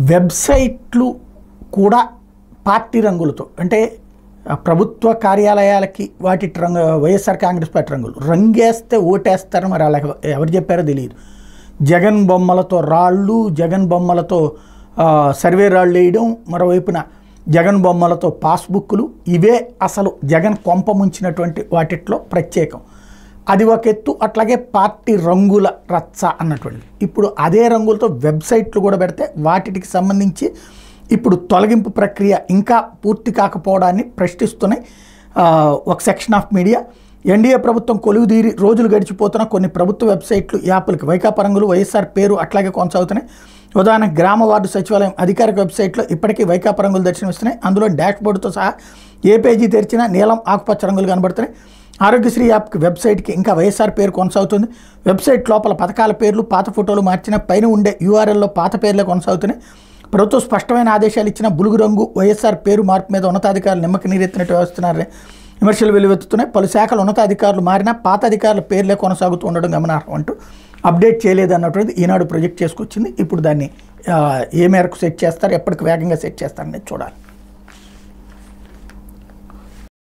వెబ్సైట్లు కూడా పార్టీ రంగులతో అంటే ప్రభుత్వ కార్యాలయాలకి వాటి రంగు వైఎస్ఆర్ కాంగ్రెస్ పార్టీ రంగులు రంగేస్తే ఓటేస్తారని మరి వాళ్ళకి ఎవరు చెప్పారో తెలియదు. జగన్ బొమ్మలతో రాళ్ళు, జగన్ బొమ్మలతో సర్వే రాళ్ళు వేయడం, మరోవైపున జగన్ బొమ్మలతో పాస్బుక్లు, ఇవే అసలు జగన్ కొంప ముంచినటువంటి వాటిట్లో ప్రత్యేకం. అది ఒక ఎత్తు. అట్లాగే పార్టీ రంగుల రచ్చ అన్నటువంటి ఇప్పుడు అదే రంగులతో వెబ్సైట్లు కూడా పెడితే వాటికి సంబంధించి ఇప్పుడు తొలగింపు ప్రక్రియ ఇంకా పూర్తి కాకపోవడాన్ని ప్రశ్నిస్తున్నాయి ఒక సెక్షన్ ఆఫ్ మీడియా. ఎన్డీఏ ప్రభుత్వం కొలువుదీరి రోజులు గడిచిపోతున్న కొన్ని ప్రభుత్వ వెబ్సైట్లు, యాప్లకి వైకాపా రంగులు, వైఎస్ఆర్ పేరు అట్లాగే కొనసాగుతున్నాయి. ఉదాహరణకు గ్రామ వార్డు సచివాలయం అధికారిక వెబ్సైట్లో ఇప్పటికీ వైకాపా రంగులు దర్శనమిస్తున్నాయి. అందులో డాష్ బోర్డుతో సహా ఏ పేజీ తెరిచినా నీలం, ఆకుపచ్చ రంగులు కనబడుతున్నాయి. ఆరోగ్యశ్రీ యాప్కి వెబ్సైట్కి ఇంకా వైఎస్ఆర్ పేరు కొనసాగుతుంది. వెబ్సైట్ లోపల పథకాల పేర్లు, పాత ఫోటోలు మార్చిన పైన ఉండే యూఆర్ఎల్లో పాత పేర్లే కొనసాగుతున్నాయి. ప్రభుత్వం స్పష్టమైన ఆదేశాలు ఇచ్చిన బులుగు రంగు వైఎస్ఆర్ పేరు మార్పు మీద ఉన్నతాధికారులు నిమ్మకి నీరెత్తినట్టు వ్యవహరిస్తున్నారని విమర్శలు వెలువెత్తుతున్నాయి. పలు శాఖల ఉన్నతాధికారులు మారినా పాత అధికారుల పేర్లే కొనసాగుతూ ఉండడం గమనార్హం అంటూ అప్డేట్ చేయలేదు అన్నటువంటిది ఈనాడు ప్రొజెక్ట్ చేసుకొచ్చింది. ఇప్పుడు దాన్ని ఏ మేరకు సెట్ చేస్తారు, ఎప్పటికి వేగంగా సెట్ చేస్తారనేది చూడాలి.